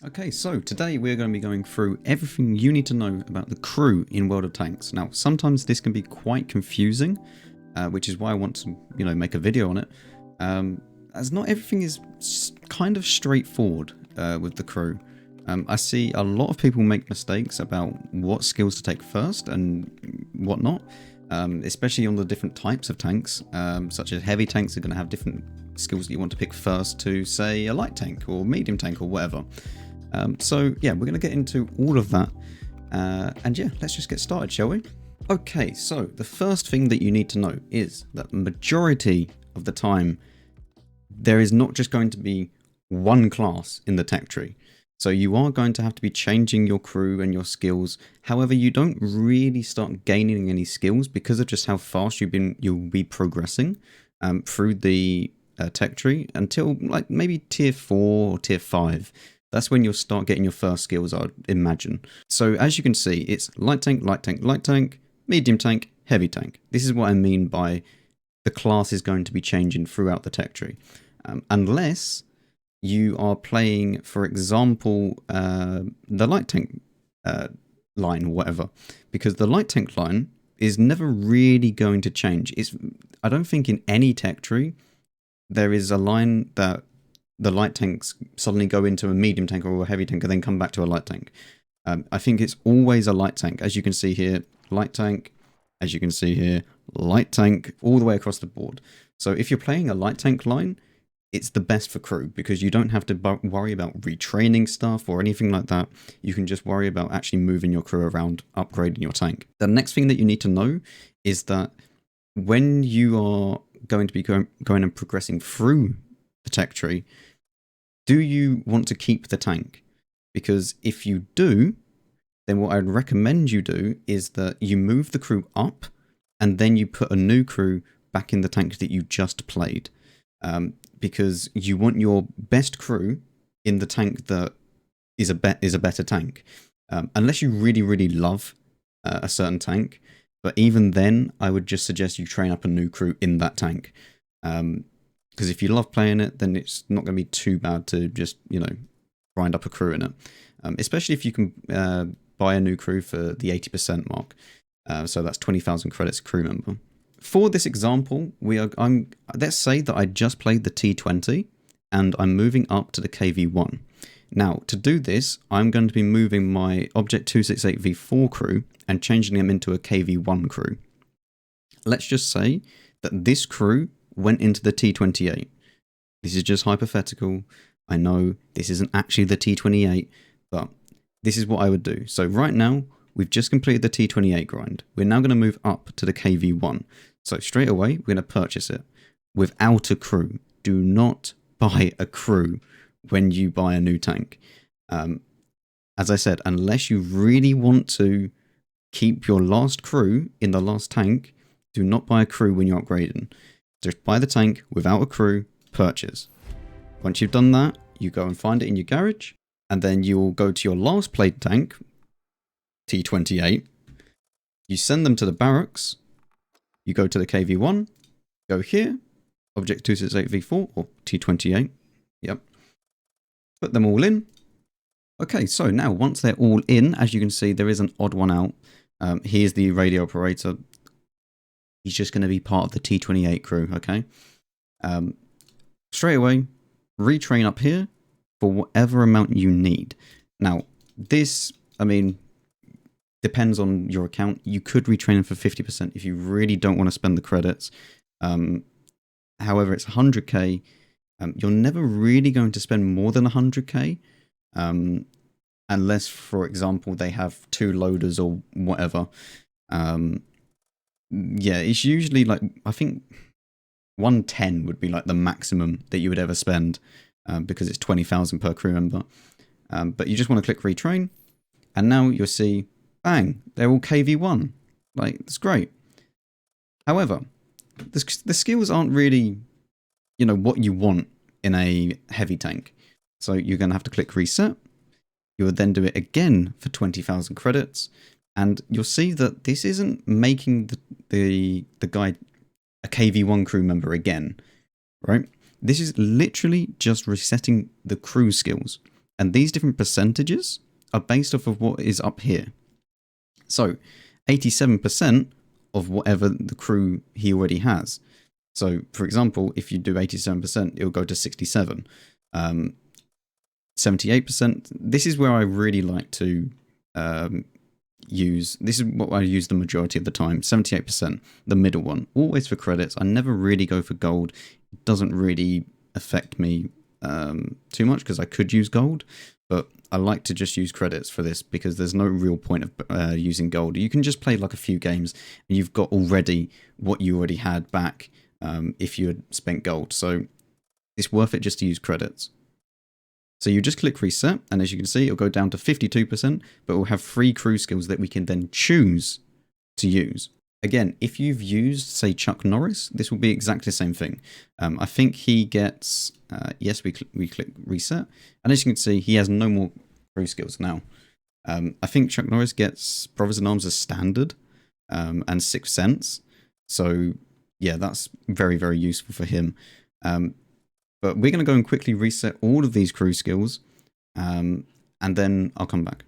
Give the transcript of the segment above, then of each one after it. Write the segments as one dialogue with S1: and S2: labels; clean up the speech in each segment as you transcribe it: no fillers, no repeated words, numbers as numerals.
S1: Okay, so today we're going to be going through everything you need to know about the crew in World of Tanks. Now, sometimes this can be quite confusing, which is why I want to, make a video on it, as not everything is kind of straightforward with the crew. I see a lot of people make mistakes about what skills to take first and whatnot, especially on the different types of tanks, such as heavy tanks are going to have different skills that you want to pick first to, say, a light tank or medium tank or whatever. So yeah, we're going to get into all of that. And yeah, let's just get started, shall we? Okay, so the first thing that you need to know is that the majority of the time, there is not just going to be one class in the tech tree. So you are going to have to be changing your crew and your skills. However, you don't really start gaining any skills because of just how fast you'll be progressing through the tech tree until like maybe tier 4 or tier 5. That's when you'll start getting your first skills, I'd imagine. So as you can see, it's light tank, light tank, light tank, medium tank, heavy tank. This is what I mean by the class is going to be changing throughout the tech tree. Unless you are playing, for example, the light tank line or whatever. Because the light tank line is never really going to change. I don't think in any tech tree there is a line that the light tanks suddenly go into a medium tank or a heavy tank and then come back to a light tank. I think it's always a light tank. As you can see here, light tank. As you can see here, light tank, all the way across the board. So if you're playing a light tank line, it's the best for crew because you don't have to worry about retraining stuff or anything like that. You can just worry about actually moving your crew around, upgrading your tank. The next thing that you need to know is that when you are going to be going and progressing through the tech tree, do you want to keep the tank? Because if you do, then what I'd recommend you do is that you move the crew up and then you put a new crew back in the tank that you just played. Because you want your best crew in the tank that is a better tank. Unless you really, really love a certain tank. But even then, I would just suggest you train up a new crew in that tank. Because if you love playing it, then it's not going to be too bad to just, grind up a crew in it. Especially if you can buy a new crew for the 80% mark. So that's 20,000 credits a crew member. For this example, let's say that I just played the T20 and I'm moving up to the KV1. Now, to do this, I'm going to be moving my Object 268v4 crew and changing them into a KV1 crew. Let's just say that this crew went into the T28. This is just hypothetical. I know this isn't actually the T28, but this is what I would do. So right now, we've just completed the T28 grind. We're now going to move up to the KV1. So straight away, we're going to purchase it without a crew. Do not buy a crew when you buy a new tank. As I said, unless you really want to keep your last crew in the last tank, do not buy a crew when you're upgrading. Just buy the tank without a crew, purchase. Once you've done that, you go and find it in your garage, and then you'll go to your last played tank, T28. You send them to the barracks. You go to the KV1, go here, Object 268v4 or T28. Yep. Put them all in. Okay, so now once they're all in, as you can see, there is an odd one out. Here's the radio operator. He's just going to be part of the T28 crew, okay? Straight away, retrain up here for whatever amount you need. Now, this, depends on your account. You could retrain them for 50% if you really don't want to spend the credits. However, it's 100k. You're never really going to spend more than 100k. Unless, for example, they have 2 loaders or whatever. Yeah, it's usually like, I think 110 would be like the maximum that you would ever spend because it's 20,000 per crew member. But you just want to click retrain. And now you'll see, bang, they're all KV1. Like, it's great. However, the skills aren't really, what you want in a heavy tank. So you're going to have to click reset. You will then do it again for 20,000 credits. And you'll see that this isn't making the guy a KV1 crew member again, right? This is literally just resetting the crew skills. And these different percentages are based off of what is up here. So 87% of whatever the crew he already has. So for example, if you do 87%, it'll go to 67. 78%. This is where I really like to use. This is what I use the majority of the time. 78%, the middle one. Always for credits. I never really go for gold. It doesn't really affect me too much because I could use gold, but I like to just use credits for this because there's no real point of using gold. You can just play like a few games and you've got already what you already had back if you had spent gold. So it's worth it just to use credits. So you just click reset, and as you can see, it'll go down to 52%, but we'll have 3 crew skills that we can then choose to use. Again, if you've used, say, Chuck Norris, this will be exactly the same thing. I think he gets, yes, we click reset, and as you can see, he has no more crew skills now. I think Chuck Norris gets Brothers in Arms as standard and Sixth Sense, so yeah, that's very, very useful for him. But we're going to go and quickly reset all of these crew skills, and then I'll come back.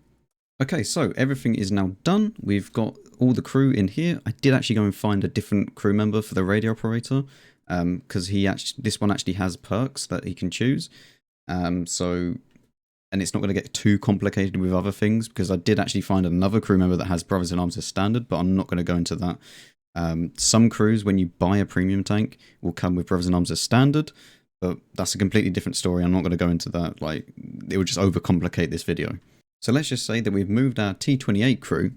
S1: Okay, so everything is now done. We've got all the crew in here. I did actually go and find a different crew member for the radio operator, because this one actually has perks that he can choose. And it's not going to get too complicated with other things, because I did actually find another crew member that has Brothers in Arms as standard, but I'm not going to go into that. Some crews, when you buy a premium tank, will come with Brothers in Arms as standard. But that's a completely different story. I'm not going to go into that. Like, it would just overcomplicate this video. So let's just say that we've moved our T28 crew,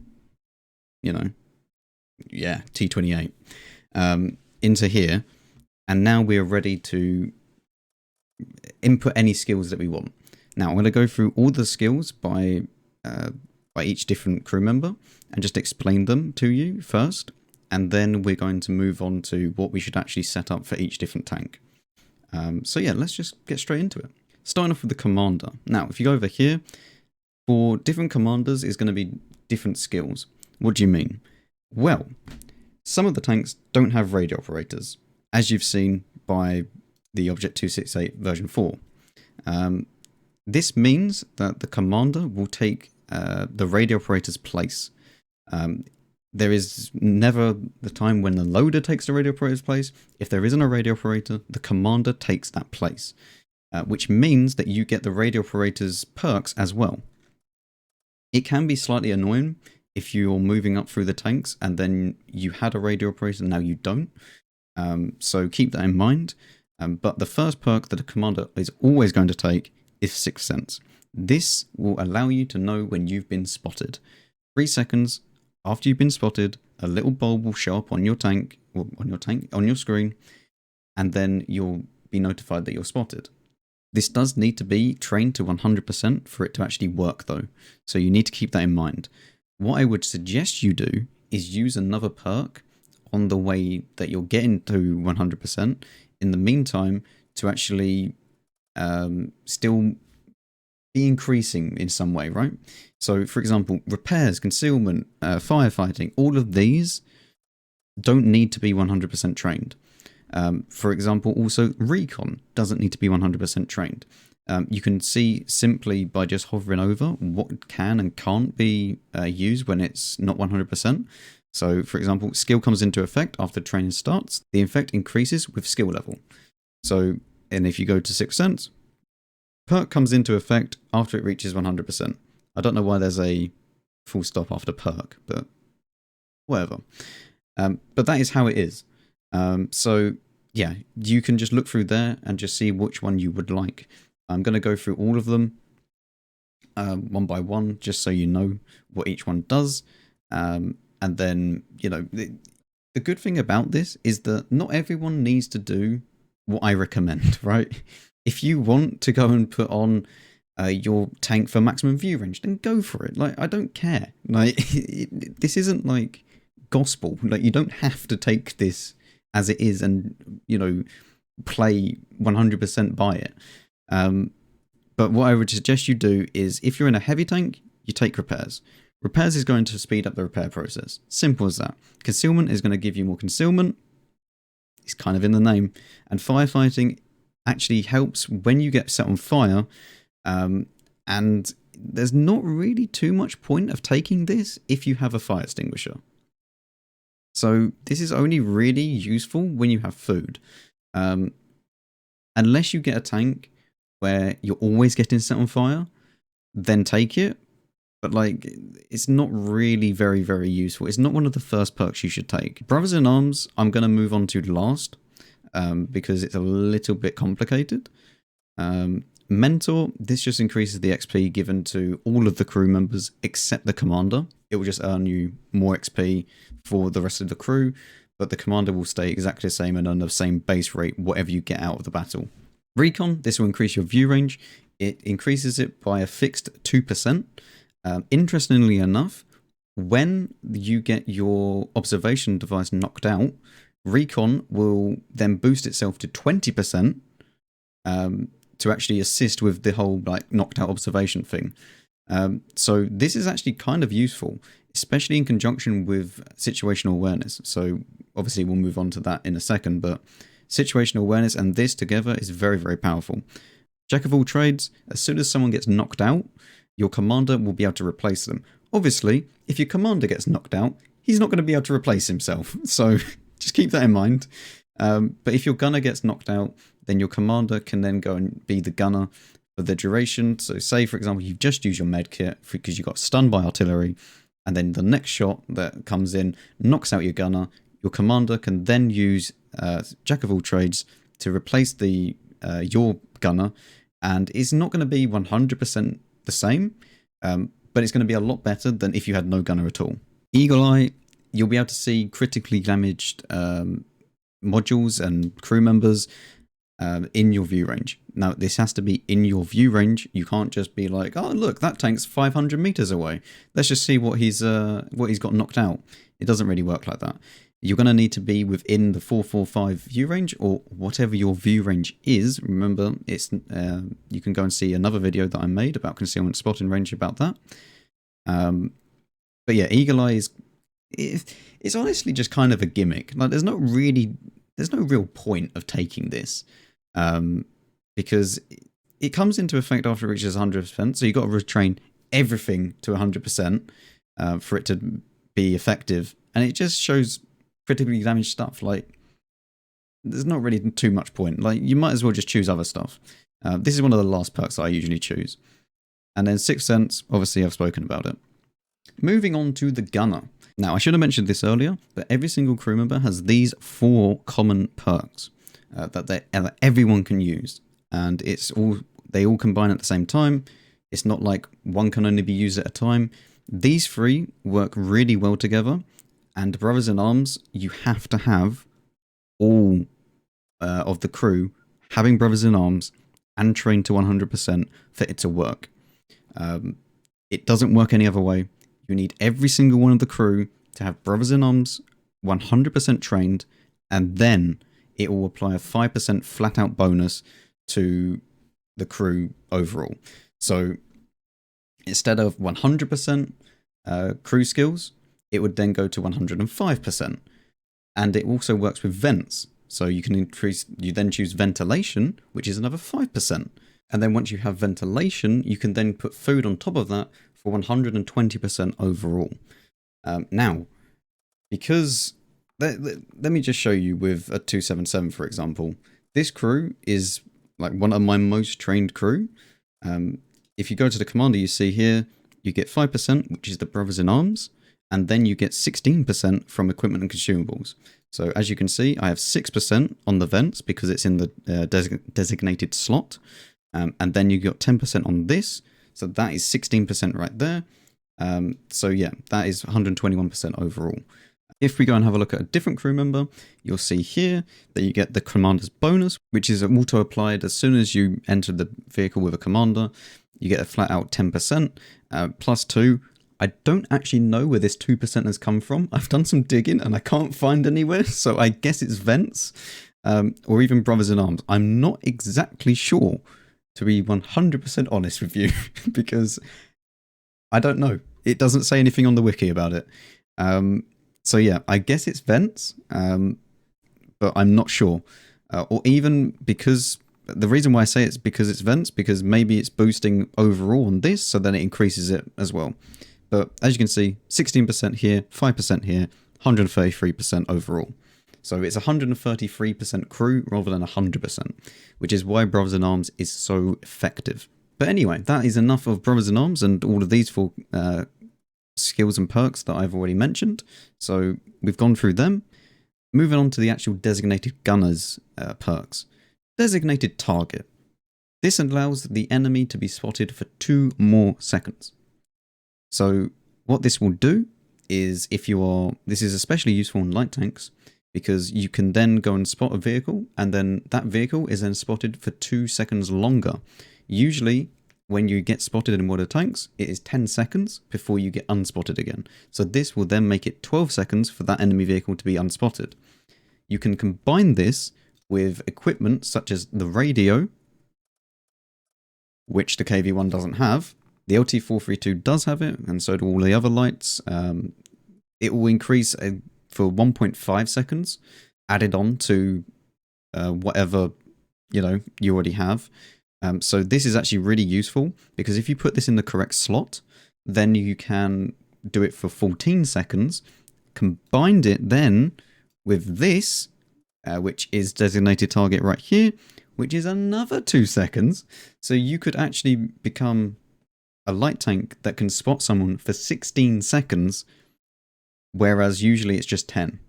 S1: you know, yeah, T28, into here. And now we are ready to input any skills that we want. Now I'm going to go through all the skills by each different crew member and just explain them to you first. And then we're going to move on to what we should actually set up for each different tank. So yeah, let's just get straight into it. Starting off with the commander. Now, if you go over here, for different commanders is going to be different skills. What do you mean? Well, some of the tanks don't have radio operators, as you've seen by the Object 268 version 4. This means that the commander will take the radio operator's place. There is never the time when the loader takes the radio operator's place. If there isn't a radio operator, the commander takes that place, which means that you get the radio operator's perks as well. It can be slightly annoying if you're moving up through the tanks and then you had a radio operator and now you don't. So keep that in mind. But the first perk that a commander is always going to take is Sixth Sense. This will allow you to know when you've been spotted. 3 seconds after you've been spotted, a little bulb will show up on your tank, on your screen, and then you'll be notified that you're spotted. This does need to be trained to 100% for it to actually work though, so you need to keep that in mind. What I would suggest you do is use another perk on the way that you're getting to 100% in the meantime to actually still be increasing in some way, right? So for example, repairs, concealment, firefighting, all of these don't need to be 100% trained. For example, also Recon doesn't need to be 100% trained. You can see simply by just hovering over what can and can't be used when it's not 100%. So for example, skill comes into effect after training starts. The effect increases with skill level. So, and if you go to Sixth Sense, perk comes into effect after it reaches 100%. I don't know why there's a full stop after perk, but whatever. But that is how it is. So yeah, you can just look through there and just see which one you would like. I'm going to go through all of them one by one, just so you know what each one does. And then, you know, the good thing about this is that not everyone needs to do what I recommend, right? If you want to go and put on your tank for maximum view range, then go for it. Like, I don't care. Like, this isn't like gospel. Like, you don't have to take this as it is and, you know, play 100% by it. But what I would suggest you do is, if you're in a heavy tank, you take repairs. Repairs is going to speed up the repair process. Simple as that. Concealment is going to give you more concealment. It's kind of in the name. And firefighting actually helps when you get set on fire. And there's not really too much point of taking this if you have a fire extinguisher. So this is only really useful when you have food. Unless you get a tank where you're always getting set on fire, then take it. But like, it's not really very, very useful. It's not one of the first perks you should take. Brothers in Arms, I'm going to move on to last because it's a little bit complicated. Mentor, this just increases the XP given to all of the crew members except the commander. It will just earn you more XP for the rest of the crew, but the commander will stay exactly the same and on the same base rate whatever you get out of the battle. Recon, this will increase your view range. It increases it by a fixed 2%. Interestingly enough, when you get your observation device knocked out, Recon will then boost itself to 20%. To actually assist with the whole like knocked out observation thing. So this is actually kind of useful, especially in conjunction with situational awareness. So obviously we'll move on to that in a second, but situational awareness and this together is very, very powerful. Jack of all trades, as soon as someone gets knocked out, your commander will be able to replace them. Obviously, if your commander gets knocked out, he's not going to be able to replace himself. So just keep that in mind. But if your gunner gets knocked out, then your commander can then go and be the gunner for the duration. So say, for example, you've just used your med kit because you got stunned by artillery, and then the next shot that comes in knocks out your gunner. Your commander can then use Jack of all trades to replace the your gunner, and it's not going to be 100% the same, but it's going to be a lot better than if you had no gunner at all. Eagle Eye, you'll be able to see critically damaged modules and crew members in your view range. Now, this has to be in your view range. You can't just be like, oh, look, that tank's 500 meters away. Let's just see what he's got knocked out. It doesn't really work like that. You're going to need to be within the 445 view range or whatever your view range is. Remember, it's you can go and see another video that I made about concealment spotting range about that. But yeah, Eagle Eye it's honestly just kind of a gimmick. Like, there's no real point of taking this. Because it comes into effect after it reaches 100%, so you've got to retrain everything to 100% for it to be effective, and it just shows critically damaged stuff. Like, there's not really too much point. Like, you might as well just choose other stuff. This is one of the last perks that I usually choose. And then 6th Sense, obviously I've spoken about it. Moving on to the gunner. Now, I should have mentioned this earlier, but every single crew member has these 4 common perks that everyone can use, and they all combine at the same time. It's not like one can only be used at a time. These 3 work really well together, and Brothers in Arms, you have to have all of the crew having Brothers in Arms and trained to 100% for it to work. It doesn't work any other way. You need every single one of the crew to have Brothers in Arms 100% trained, and then it will apply a 5% flat out bonus to the crew overall. So instead of 100% crew skills, it would then go to 105%. And it also works with vents. So you then choose ventilation, which is another 5%. And then once you have ventilation, you can then put food on top of that for 120% overall. Now, because let me just show you with a 277, for example. This crew is like one of my most trained crew. If you go to the commander, you see here, you get 5%, which is the Brothers in Arms, and then you get 16% from equipment and consumables. So as you can see, I have 6% on the vents because it's in the designated slot. And then you got 10% on this. So that is 16% right there. So yeah, that is 121% overall. If we go and have a look at a different crew member, you'll see here that you get the commander's bonus, which is auto applied as soon as you enter the vehicle with a commander. You get a flat out 10%, plus 2. I don't actually know where this 2% has come from. I've done some digging and I can't find anywhere, so I guess it's vents, or even Brothers in Arms. I'm not exactly sure, to be 100% honest with you, because I don't know. It doesn't say anything on the wiki about it. So yeah, I guess it's vents, but I'm not sure. Or even because the reason why I say it's because it's vents, because maybe it's boosting overall on this, so then it increases it as well. But as you can see, 16% here, 5% here, 133% overall. So it's 133% crew rather than 100%, which is why Brothers in Arms is so effective. But anyway, that is enough of Brothers in Arms and all of these four skills and perks that I've already mentioned. So we've gone through them. Moving on to the actual designated gunners perks. Designated target. This allows the enemy to be spotted for 2 more seconds. So what this will do is, this is especially useful in light tanks, because you can then go and spot a vehicle, and then that vehicle is then spotted for 2 seconds longer. Usually, when you get spotted in water tanks, it is 10 seconds before you get unspotted again. So this will then make it 12 seconds for that enemy vehicle to be unspotted. You can combine this with equipment such as the radio, which the KV-1 doesn't have. The LT-432 does have it, and so do all the other lights. It will increase for 1.5 seconds, added on to whatever you already have. So this is actually really useful, because if you put this in the correct slot, then you can do it for 14 seconds. Combined it then with this, which is designated target right here, which is another 2 seconds. So you could actually become a light tank that can spot someone for 16 seconds, whereas usually it's just 10.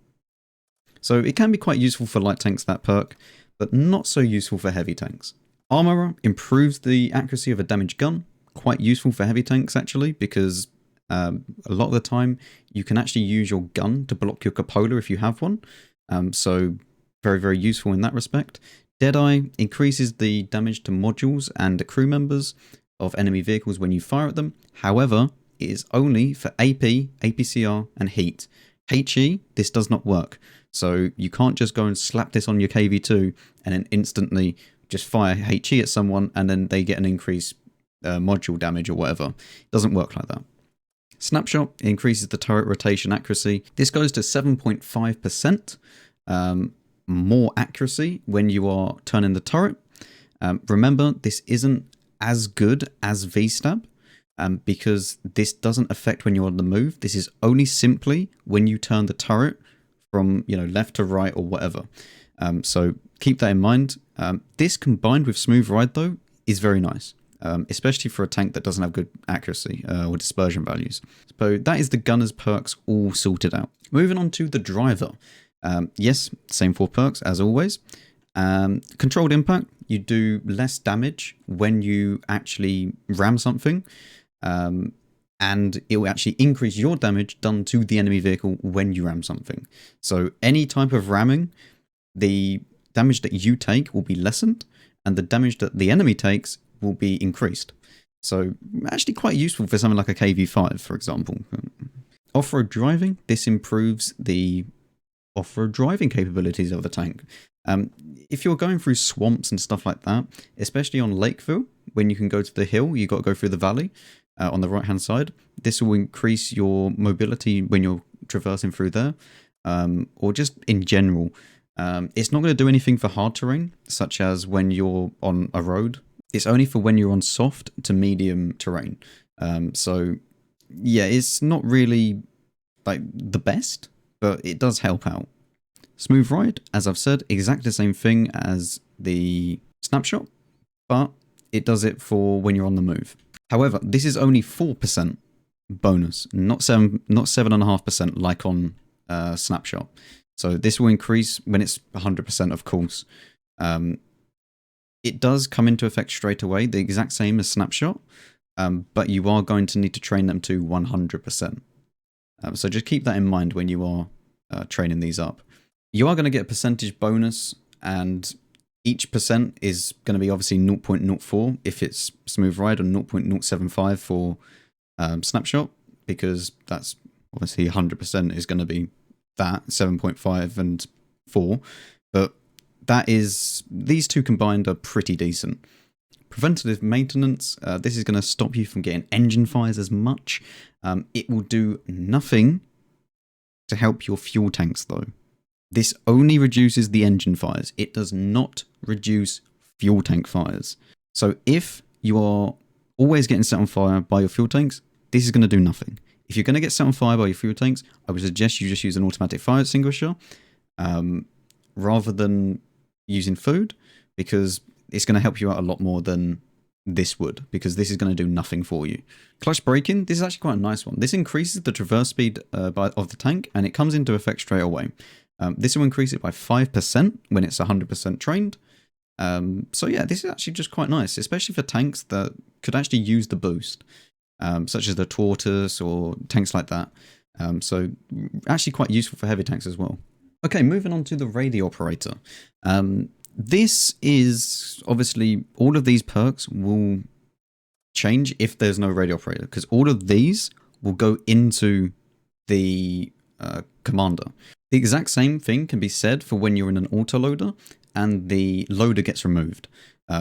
S1: So it can be quite useful for light tanks, that perk, but not so useful for heavy tanks. Armorer improves the accuracy of a damaged gun. Quite useful for heavy tanks, actually, because a lot of the time you can actually use your gun to block your cupola if you have one. So very, very useful in that respect. Deadeye increases the damage to modules and the crew members of enemy vehicles when you fire at them. However, it is only for AP, APCR, and heat. HE, this does not work. So you can't just go and slap this on your KV-2 and then instantly just fire HE at someone and then they get an increased module damage or whatever. It doesn't work like that. Snapshot increases the turret rotation accuracy. This goes to 7.5% more accuracy when you are turning the turret. Remember, this isn't as good as VSTAB because this doesn't affect when you're on the move. This is only simply when you turn the turret from left to right or whatever. So keep that in mind. This combined with Smooth Ride though is very nice, especially for a tank that doesn't have good accuracy or dispersion values. So that is the gunner's perks all sorted out. Moving on to the driver. Yes, same 4 perks as always. Controlled impact, you do less damage when you actually ram something, and it will actually increase your damage done to the enemy vehicle when you ram something. So any type of ramming, the damage that you take will be lessened, and the damage that the enemy takes will be increased. So actually quite useful for something like a KV-5, for example. Off-road driving, this improves the off-road driving capabilities of the tank. If you're going through swamps and stuff like that, especially on Lakeville, when you can go to the hill, you got to go through the valley on the right hand side. This will increase your mobility when you're traversing through there, or just in general. It's not going to do anything for hard terrain, such as when you're on a road. It's only for when you're on soft to medium terrain. So yeah, it's not really like the best, but it does help out. Smooth Ride, as I've said, exactly the same thing as the Snapshot, but it does it for when you're on the move. However, this is only 4% bonus, not 7.5% like on Snapshot. So this will increase when it's 100%, of course. It does come into effect straight away, the exact same as Snapshot, but you are going to need to train them to 100%. So just keep that in mind when you are training these up. You are going to get a percentage bonus, and each percent is going to be obviously 0.04 if it's Smooth Ride, or 0.075 for Snapshot, because that's obviously 100% is going to be that 7.5 and 4. But that is, these two combined are pretty decent. Preventative Maintenance, this is going to stop you from getting engine fires as much. It will do nothing to help your fuel tanks though. This only reduces the engine fires. It does not reduce fuel tank fires. So if you are always getting set on fire by your fuel tanks, this is going to do nothing. If you're going to get set on fire by your fuel tanks, I would suggest you just use an automatic fire extinguisher rather than using food, because it's going to help you out a lot more than this would, because this is going to do nothing for you. Clutch braking, this is actually quite a nice one. This increases the traverse speed of the tank, and it comes into effect straight away. This will increase it by 5% when it's 100% trained. So yeah, this is actually just quite nice, especially for tanks that could actually use the boost, such as the Tortoise or tanks like that. So actually quite useful for heavy tanks as well. Okay, moving on to the radio operator. This is obviously, all of these perks will change if there's no radio operator, because all of these will go into the commander. The exact same thing can be said for when you're in an autoloader and the loader gets removed,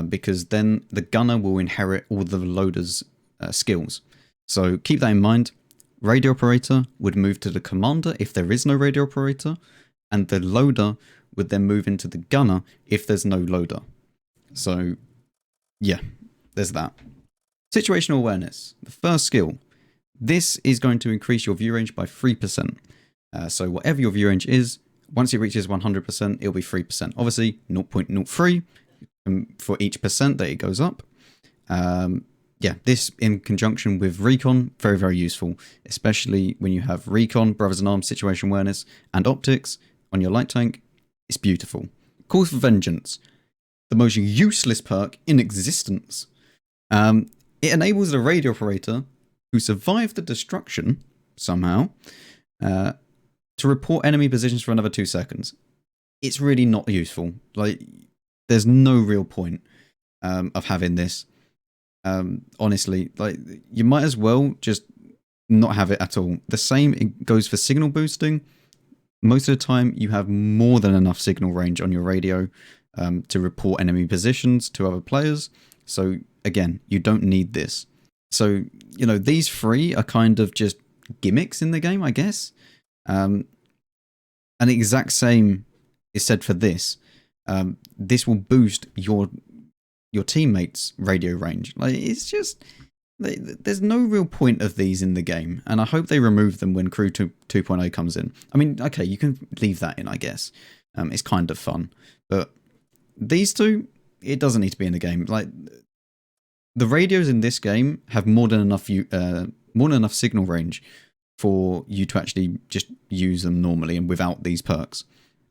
S1: because then the gunner will inherit all the loader's skills. So keep that in mind. Radio operator would move to the commander if there is no radio operator, and the loader would then move into the gunner if there's no loader. So yeah, there's that. Situational awareness, the first skill. This is going to increase your view range by 3%. So whatever your view range is, once it reaches 100%, it'll be 3%. Obviously, 0.03 for each percent that it goes up. Yeah, this in conjunction with Recon, very, very useful, especially when you have Recon, Brothers in Arms, Situational Awareness, and Optics on your light tank. It's beautiful. Calls for Vengeance, the most useless perk in existence. It enables the radio operator who survived the destruction, somehow, to report enemy positions for another 2 seconds. It's really not useful. Like, there's no real point of having this. Honestly, like, you might as well just not have it at all. The same it goes for signal boosting. Most of the time, you have more than enough signal range on your radio to report enemy positions to other players. So again, you don't need this. So, you know, these three are kind of just gimmicks in the game, I guess. And the exact same is said for this. This will boost your teammates' radio range. Like, it's just, there's no real point of these in the game, and I hope they remove them when Crew 2.0 comes in. I mean, okay, you can leave that in, I guess. It's kind of fun, but these two, it doesn't need to be in the game. Like, the radios in this game have more than enough signal range for you to actually just use them normally and without these perks.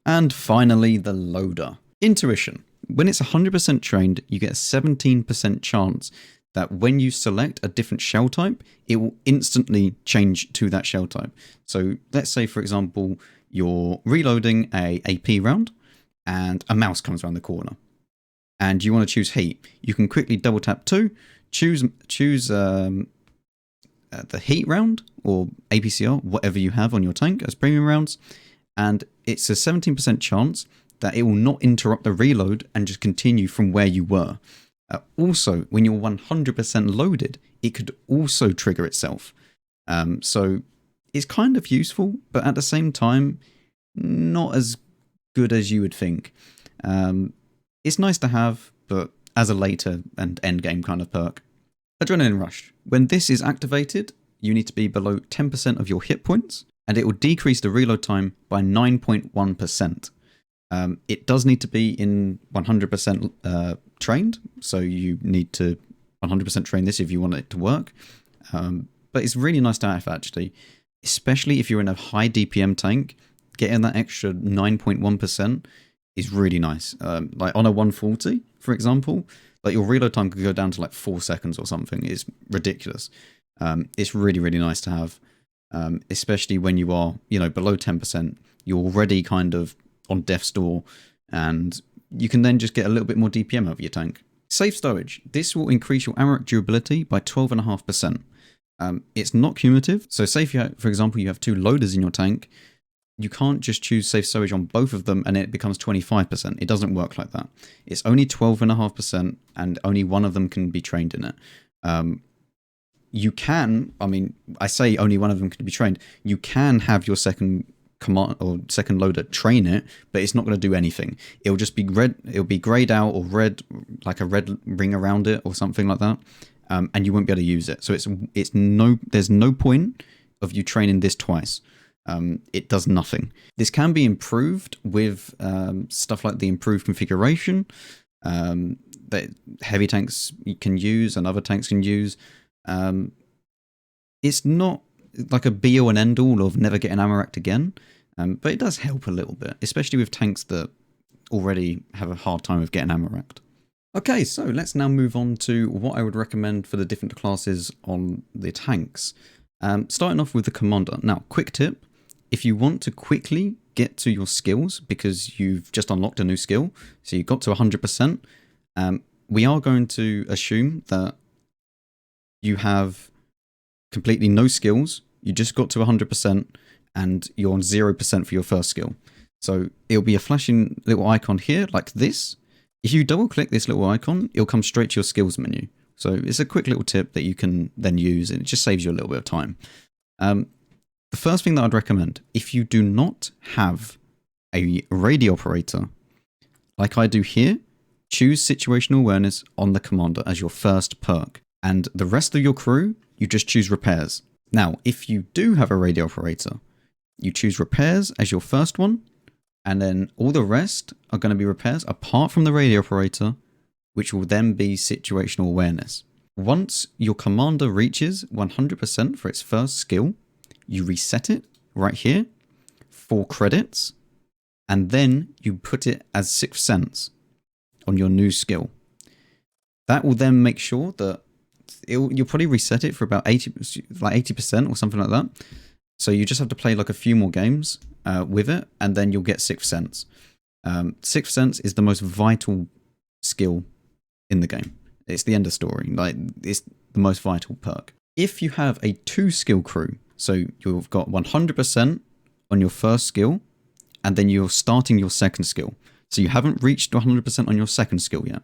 S1: And finally, the loader. Intuition. When it's 100% trained, you get a 17% chance that when you select a different shell type, it will instantly change to that shell type. So let's say, for example, you're reloading a AP round and a mouse comes around the corner and you want to choose heat. You can quickly double tap 2, choose the heat round or APCR, whatever you have on your tank as premium rounds, and it's a 17% chance that it will not interrupt the reload and just continue from where you were. Also, when you're 100% loaded, it could also trigger itself. So it's kind of useful, but at the same time, not as good as you would think. It's nice to have, but as a later and end game kind of perk. Adrenaline Rush. When this is activated, you need to be below 10% of your hit points, and it will decrease the reload time by 9.1%. It does need to be in 100% trained, so you need to 100% train this if you want it to work. But it's really nice to have, actually, especially if you're in a high DPM tank. Getting that extra 9.1% is really nice. Like on a 140, for example, like your reload time could go down to like 4 seconds or something. It's ridiculous. It's really, really nice to have, especially when you are, you know, below 10%. You're already kind of on death's door, and you can then just get a little bit more DPM over your tank. Safe stowage. This will increase your ammo durability by 12.5%. It's not cumulative, so say if you have, for example, you have 2 loaders in your tank, you can't just choose safe stowage on both of them and it becomes 25%. It doesn't work like that. It's only 12.5% and only one of them can be trained in it. You can, I mean, I say only one of them can be trained. You can have your second command or second loader train it, but it's not going to do anything. It'll just be red. It'll be grayed out or red, like a red ring around it or something like that, and you won't be able to use it. So there's no point of you training this twice. It does nothing. This can be improved with stuff like the improved configuration that heavy tanks can use and other tanks can use. It's not like a be all and end all of never getting ammo racked again, but it does help a little bit, especially with tanks that already have a hard time of getting ammo racked. Okay, so let's now move on to what I would recommend for the different classes on the tanks. Starting off with the commander. Now, quick tip. If you want to quickly get to your skills because you've just unlocked a new skill, so you got to 100%, we are going to assume that you have completely no skills, you just got to 100%, and you're on 0% for your first skill. So it'll be a flashing little icon here like this. If you double click this little icon, it'll come straight to your skills menu. So it's a quick little tip that you can then use, and it just saves you a little bit of time. The first thing that I'd recommend, if you do not have a radio operator, like I do here, choose Situational Awareness on the commander as your first perk. And the rest of your crew, you just choose repairs. Now, if you do have a radio operator, you choose repairs as your first one, and then all the rest are going to be repairs apart from the radio operator, which will then be Situational Awareness. Once your commander reaches 100% for its first skill, you reset it right here, 4 credits, and then you put it as 6th sense on your new skill. That will then make sure that you'll probably reset it for about 80% or something like that. So you just have to play like a few more games with it, and then you'll get 6th sense. 6th sense is the most vital skill in the game. It's the end of story. Like, it's the most vital perk. If you have a 2-skill crew, so you've got 100% on your first skill, and then you're starting your second skill. So you haven't reached 100% on your second skill yet.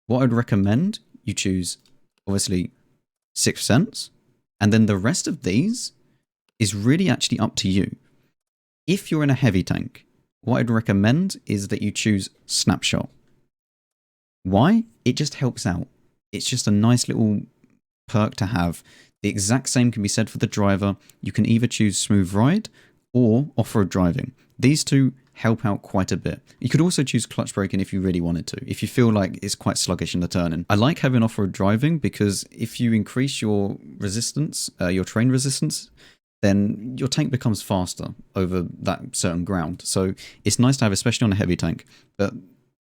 S1: What I'd recommend, you choose, obviously, 6th sense, and then the rest of these is really actually up to you. If you're in a heavy tank, what I'd recommend is that you choose Snapshot. Why? It just helps out. It's just a nice little perk to have. The exact same can be said for the driver. You can either choose Smooth Ride or Off-Road Driving. These two help out quite a bit. You could also choose Clutch Braking if you really wanted to, if you feel like it's quite sluggish in the turning. I like having Off-Road Driving because if you increase your resistance, your terrain resistance, then your tank becomes faster over that certain ground. So it's nice to have, especially on a heavy tank. But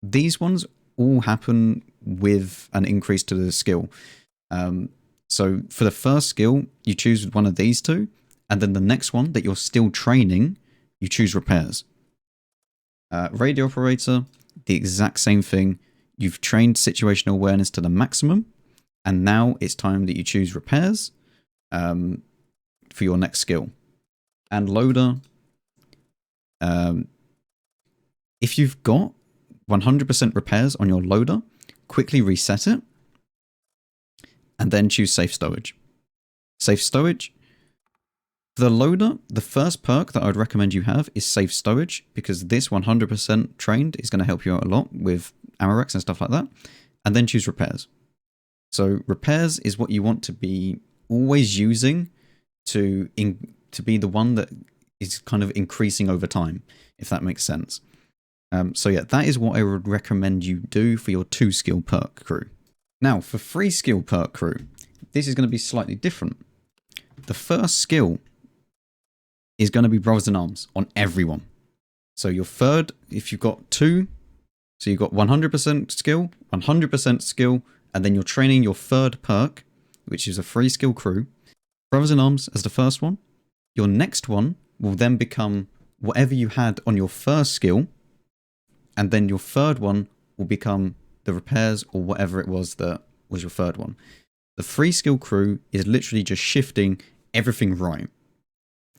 S1: these ones all happen with an increase to the skill. So for the first skill, you choose one of these two, and then the next one that you're still training, you choose repairs. Radio operator, the exact same thing. You've trained Situational Awareness to the maximum, and now it's time that you choose repairs for your next skill. And loader, if you've got 100% repairs on your loader, quickly reset it, and then choose Safe Stowage. Safe Stowage. For the loader, the first perk that I would recommend you have is Safe Stowage, because this 100% trained is going to help you out a lot with ammo racks and stuff like that. And then choose repairs. So repairs is what you want to be always using to be the one that is kind of increasing over time, if that makes sense. So yeah, that is what I would recommend you do for your 2-skill perk crew. Now, for 3-skill perk crew, this is going to be slightly different. The first skill is going to be Brothers in Arms on everyone. So your third, if you've got 2, so you've got 100% skill, 100% skill, and then you're training your third perk, which is a 3-skill crew. Brothers in Arms as the first one. Your next one will then become whatever you had on your first skill, and then your third one will become the repairs or whatever it was that was your third one. The 3-skill crew is literally just shifting everything right.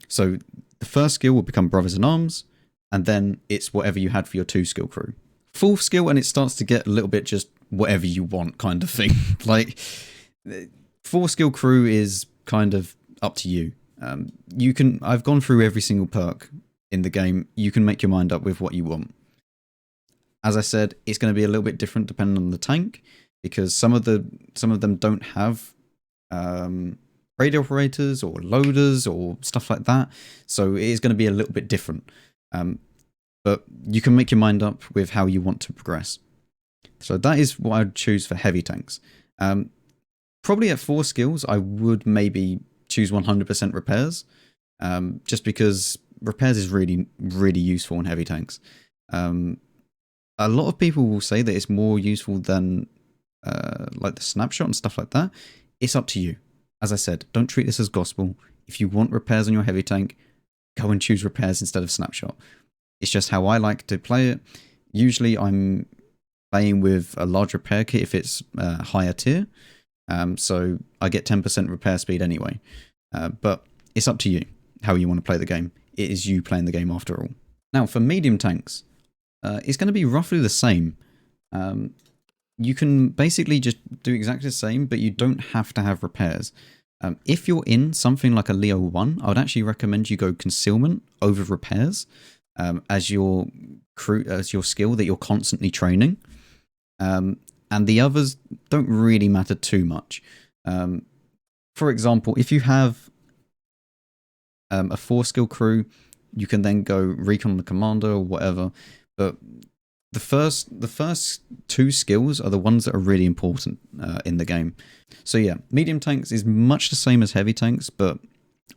S1: So the first skill will become Brothers in Arms, and then it's whatever you had for your 2-skill crew. 4th skill, and it starts to get a little bit just whatever you want kind of thing. Like, 4-skill crew is kind of up to you. I've gone through every single perk in the game, you can make your mind up with what you want. As I said, it's going to be a little bit different depending on the tank, because some of them don't have radio operators or loaders or stuff like that, so it is going to be a little bit different. But you can make your mind up with how you want to progress. So that is what I'd choose for heavy tanks. Probably at 4 skills, I would maybe choose 100% repairs, just because repairs is really, really useful in heavy tanks. A lot of people will say that it's more useful than like the snapshot and stuff like that. It's up to you. As I said, don't treat this as gospel. If you want repairs on your heavy tank, go and choose repairs instead of snapshot. It's just how I like to play it. Usually I'm playing with a large repair kit if it's higher tier. So I get 10% repair speed anyway. But it's up to you how you want to play the game. It is you playing the game after all. Now for medium tanks, it's going to be roughly the same. You can basically just do exactly the same, but you don't have to have repairs. If you're in something like a Leo 1, I would actually recommend you go concealment over repairs as your skill that you're constantly training. And the others don't really matter too much. For example, if you have a 4-skill crew, you can then go Recon the Commander or whatever. But the first 2 skills are the ones that are really important in the game. So yeah, medium tanks is much the same as heavy tanks, but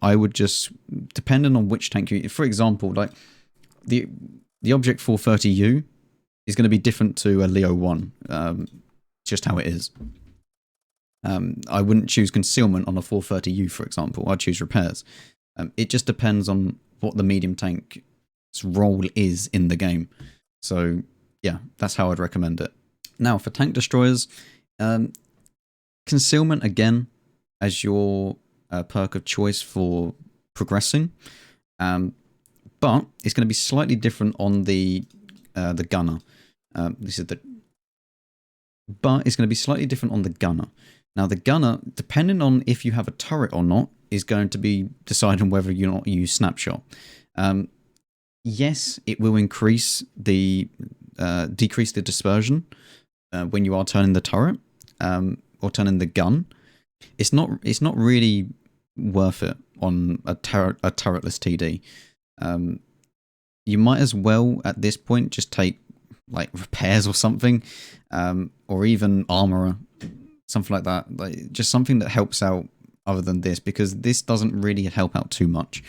S1: I would just, depending on which tank you, for example, like the Object 430U is going to be different to a Leo 1. Just how it is. I wouldn't choose concealment on a 430U, for example. I'd choose repairs. It just depends on what the medium tank's role is in the game. So yeah, that's how I'd recommend it. Now for tank destroyers, concealment again as your perk of choice for progressing, but it's going to be slightly different on the gunner. But it's going to be slightly different on the gunner. Now the gunner, depending on if you have a turret or not, is going to be deciding whether or not you use snapshot. Yes, it will increase the decrease the dispersion when you are turning the turret or turning the gun. It's not really worth it on a turretless TD. You might as well at this point just take like repairs or something, or even armorer, something like that. Like just something that helps out other than this, because this doesn't really help out too much.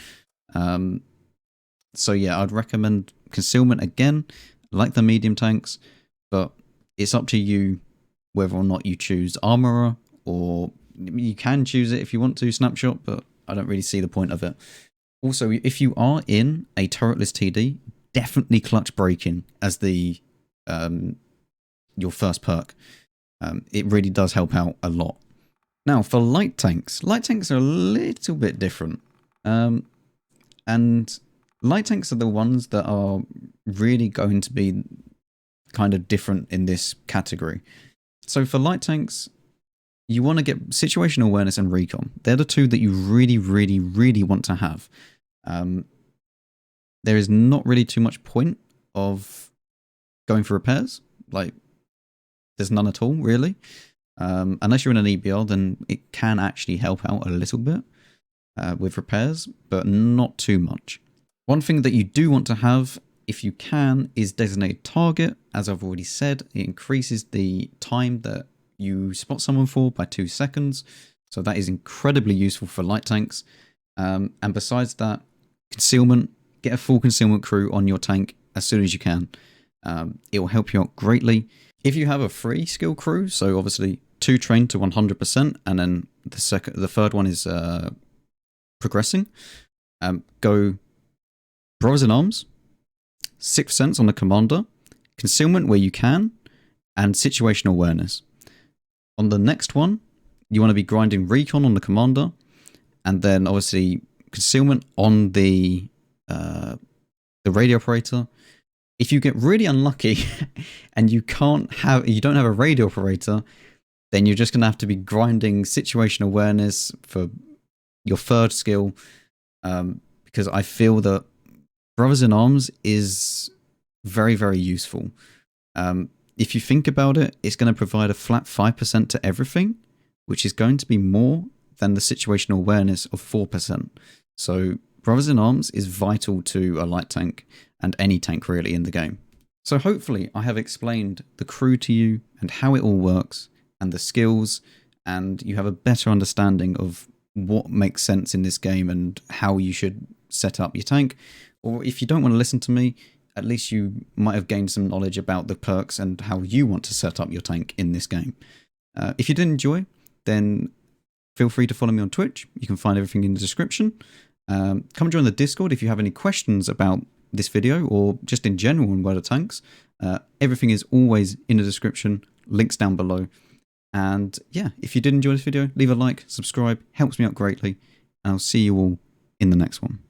S1: So yeah, I'd recommend concealment again, like the medium tanks, but it's up to you whether or not you choose armorer, or you can choose it if you want to snapshot, but I don't really see the point of it. Also, if you are in a turretless TD, definitely clutch braking as the your first perk. It really does help out a lot. Now for light tanks are a little bit different, and light tanks are the ones that are really going to be kind of different in this category. So for light tanks, you want to get situational awareness and recon. They're the 2 that you really, really, really want to have. There is not really too much point of going for repairs. Like, there's none at all, really. Unless you're in an EBR, then it can actually help out a little bit with repairs, but not too much. One thing that you do want to have, if you can, is designated target. As I've already said, it increases the time that you spot someone for by 2 seconds. So that is incredibly useful for light tanks. And besides that, concealment, get a full concealment crew on your tank as soon as you can. It will help you out greatly. If you have a 3 skill crew, so obviously 2 trained to 100%, and then the third one is progressing, go Brothers in Arms, 6th Sense on the Commander, Concealment where you can, and Situational Awareness. On the next one, you want to be grinding Recon on the Commander, and then obviously Concealment on the radio operator. If you get really unlucky and you don't have a radio operator, then you're just going to have to be grinding Situational Awareness for your 3rd skill, because I feel that Brothers in Arms is very, very useful. If you think about it, it's going to provide a flat 5% to everything, which is going to be more than the situational awareness of 4%. So Brothers in Arms is vital to a light tank and any tank really in the game. So hopefully I have explained the crew to you and how it all works and the skills, and you have a better understanding of what makes sense in this game and how you should set up your tank. Or if you don't want to listen to me, at least you might have gained some knowledge about the perks and how you want to set up your tank in this game. If you did enjoy, then feel free to follow me on Twitch. You can find everything in the description. Come join the Discord if you have any questions about this video or just in general in World of Tanks. Everything is always in the description, links down below. And yeah, if you did enjoy this video, leave a like, subscribe, helps me out greatly. And I'll see you all in the next one.